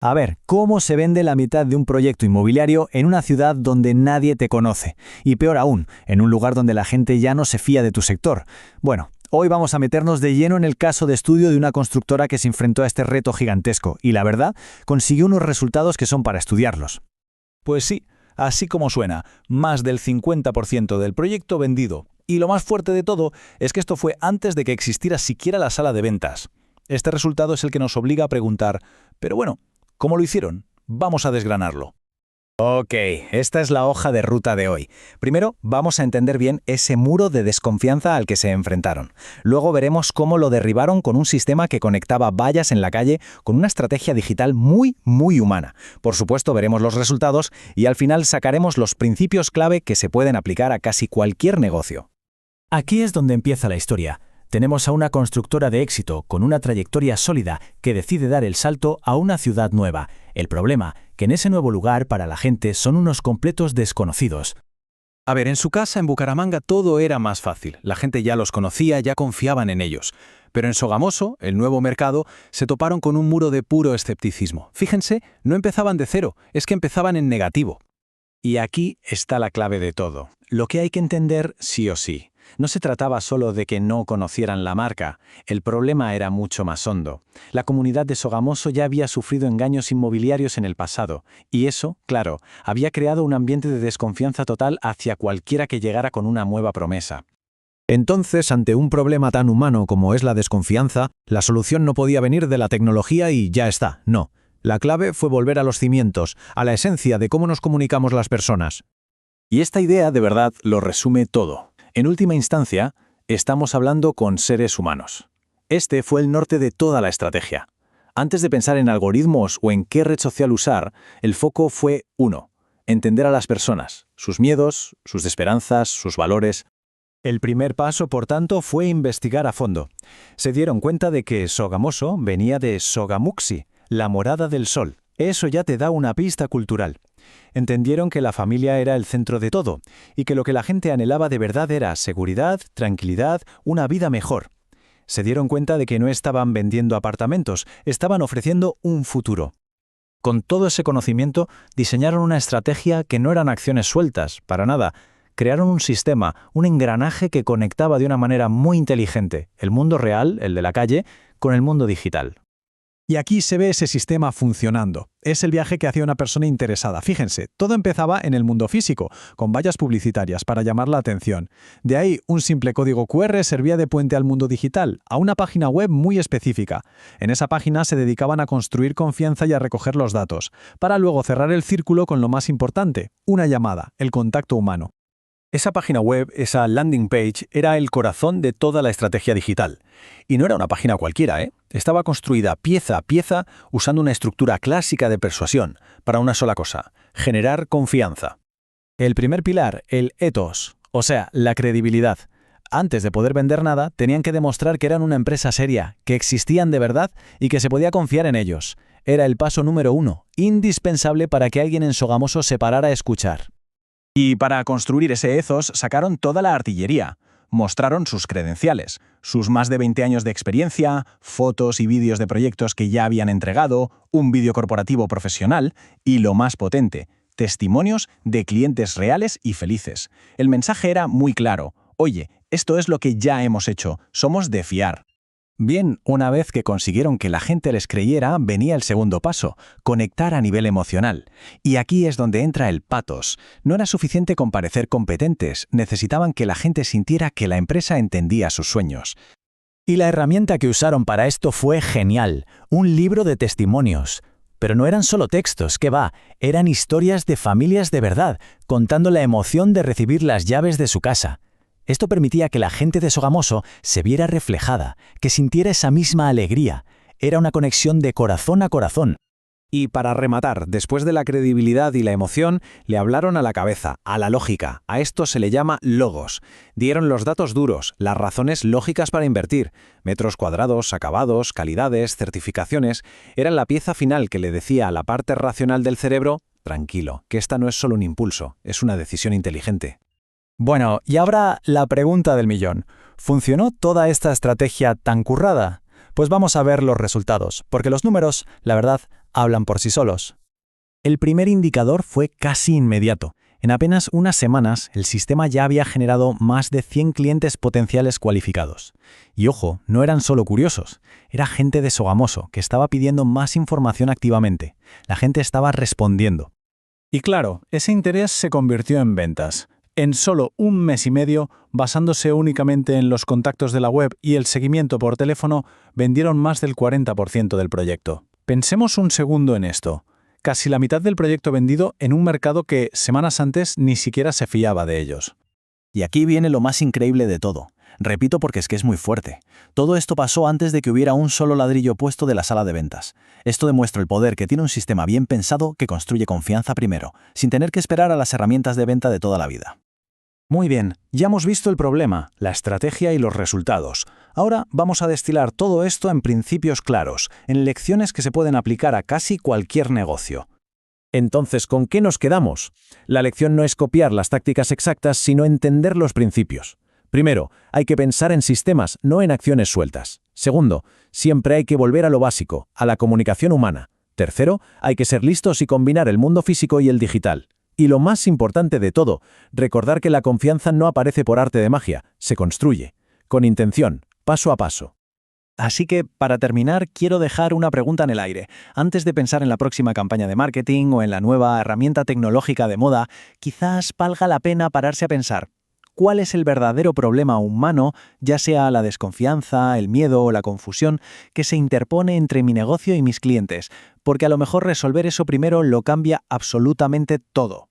A ver, ¿cómo se vende la mitad de un proyecto inmobiliario en una ciudad donde nadie te conoce? Y peor aún, en un lugar donde la gente ya no se fía de tu sector. Bueno, hoy vamos a meternos de lleno en el caso de estudio de una constructora que se enfrentó a este reto gigantesco y, la verdad, consiguió unos resultados que son para estudiarlos. Pues sí, así como suena, más del 50% del proyecto vendido. Y lo más fuerte de todo es que esto fue antes de que existiera siquiera la sala de ventas. Este resultado es el que nos obliga a preguntar, pero bueno, ¿cómo lo hicieron? Vamos a desgranarlo. Ok, esta es la hoja de ruta de hoy. Primero, vamos a entender bien ese muro de desconfianza al que se enfrentaron. Luego veremos cómo lo derribaron con un sistema que conectaba vallas en la calle con una estrategia digital muy humana. Por supuesto, veremos los resultados y al final sacaremos los principios clave que se pueden aplicar a casi cualquier negocio. Aquí es donde empieza la historia. Tenemos a una constructora de éxito con una trayectoria sólida que decide dar el salto a una ciudad nueva. El problema, que en ese nuevo lugar para la gente son unos completos desconocidos. A ver, en su casa en Bucaramanga todo era más fácil. La gente ya los conocía, ya confiaban en ellos. Pero en Sogamoso, el nuevo mercado, se toparon con un muro de puro escepticismo. Fíjense, no empezaban de cero, es que empezaban en negativo. Y aquí está la clave de todo. Lo que hay que entender sí o sí. No se trataba solo de que no conocieran la marca, el problema era mucho más hondo. La comunidad de Sogamoso ya había sufrido engaños inmobiliarios en el pasado, y eso, claro, había creado un ambiente de desconfianza total hacia cualquiera que llegara con una nueva promesa. Entonces, ante un problema tan humano como es la desconfianza, la solución no podía venir de la tecnología y ya está, no. La clave fue volver a los cimientos, a la esencia de cómo nos comunicamos las personas. Y esta idea de verdad lo resume todo. En última instancia, estamos hablando con seres humanos. Este fue el norte de toda la estrategia. Antes de pensar en algoritmos o en qué red social usar, el foco fue 1. Entender a las personas, sus miedos, sus esperanzas, sus valores. El primer paso, por tanto, fue investigar a fondo. Se dieron cuenta de que Sogamoso venía de Sogamuxi, la morada del sol. Eso ya te da una pista cultural. Entendieron que la familia era el centro de todo y que lo que la gente anhelaba de verdad era seguridad, tranquilidad, una vida mejor. Se dieron cuenta de que no estaban vendiendo apartamentos, estaban ofreciendo un futuro. Con todo ese conocimiento, diseñaron una estrategia que no eran acciones sueltas, para nada. Crearon un sistema, un engranaje que conectaba de una manera muy inteligente el mundo real, el de la calle, con el mundo digital. Y aquí se ve ese sistema funcionando. Es el viaje que hacía una persona interesada. Fíjense, todo empezaba en el mundo físico, con vallas publicitarias para llamar la atención. De ahí, un simple código QR servía de puente al mundo digital, a una página web muy específica. En esa página se dedicaban a construir confianza y a recoger los datos, para luego cerrar el círculo con lo más importante, una llamada, el contacto humano. Esa página web, esa landing page, era el corazón de toda la estrategia digital. Y no era una página cualquiera, ¿eh? Estaba construida pieza a pieza usando una estructura clásica de persuasión para una sola cosa, generar confianza. El primer pilar, el ethos, o sea, la credibilidad. Antes de poder vender nada, tenían que demostrar que eran una empresa seria, que existían de verdad y que se podía confiar en ellos. Era el paso número 1, indispensable para que alguien en Sogamoso se parara a escuchar. Y para construir ese ethos sacaron toda la artillería. Mostraron sus credenciales, sus más de 20 años de experiencia, fotos y vídeos de proyectos que ya habían entregado, un vídeo corporativo profesional y, lo más potente, testimonios de clientes reales y felices. El mensaje era muy claro. Oye, esto es lo que ya hemos hecho, somos de fiar. Bien, una vez que consiguieron que la gente les creyera, venía el segundo paso, conectar a nivel emocional. Y aquí es donde entra el pathos. No era suficiente con parecer competentes, necesitaban que la gente sintiera que la empresa entendía sus sueños. Y la herramienta que usaron para esto fue genial, un libro de testimonios. Pero no eran solo textos, ¿qué va? Eran historias de familias de verdad, contando la emoción de recibir las llaves de su casa. Esto permitía que la gente de Sogamoso se viera reflejada, que sintiera esa misma alegría. Era una conexión de corazón a corazón. Y para rematar, después de la credibilidad y la emoción, le hablaron a la cabeza, a la lógica. A esto se le llama logos. Dieron los datos duros, las razones lógicas para invertir. Metros cuadrados, acabados, calidades, certificaciones. Eran la pieza final que le decía a la parte racional del cerebro, tranquilo, que esta no es solo un impulso, es una decisión inteligente. Bueno, y ahora la pregunta del millón. ¿Funcionó toda esta estrategia tan currada? Pues vamos a ver los resultados, porque los números, la verdad, hablan por sí solos. El primer indicador fue casi inmediato. En apenas unas semanas, el sistema ya había generado más de 100 clientes potenciales cualificados. Y ojo, no eran solo curiosos, era gente de Sogamoso que estaba pidiendo más información activamente. La gente estaba respondiendo. Y claro, ese interés se convirtió en ventas. En solo un mes y medio, basándose únicamente en los contactos de la web y el seguimiento por teléfono, vendieron más del 40% del proyecto. Pensemos un segundo en esto. Casi la mitad del proyecto vendido en un mercado que, semanas antes, ni siquiera se fiaba de ellos. Y aquí viene lo más increíble de todo. Repito porque es que es muy fuerte. Todo esto pasó antes de que hubiera un solo ladrillo puesto de la sala de ventas. Esto demuestra el poder que tiene un sistema bien pensado que construye confianza primero, sin tener que esperar a las herramientas de venta de toda la vida. Muy bien, ya hemos visto el problema, la estrategia y los resultados. Ahora vamos a destilar todo esto en principios claros, en lecciones que se pueden aplicar a casi cualquier negocio. Entonces, ¿con qué nos quedamos? La lección no es copiar las tácticas exactas, sino entender los principios. Primero, hay que pensar en sistemas, no en acciones sueltas. Segundo, siempre hay que volver a lo básico, a la comunicación humana. Tercero, hay que ser listos y combinar el mundo físico y el digital. Y lo más importante de todo, recordar que la confianza no aparece por arte de magia, se construye, con intención, paso a paso. Así que, para terminar, quiero dejar una pregunta en el aire. Antes de pensar en la próxima campaña de marketing o en la nueva herramienta tecnológica de moda, quizás valga la pena pararse a pensar, ¿cuál es el verdadero problema humano, ya sea la desconfianza, el miedo o la confusión, que se interpone entre mi negocio y mis clientes? Porque a lo mejor resolver eso primero lo cambia absolutamente todo.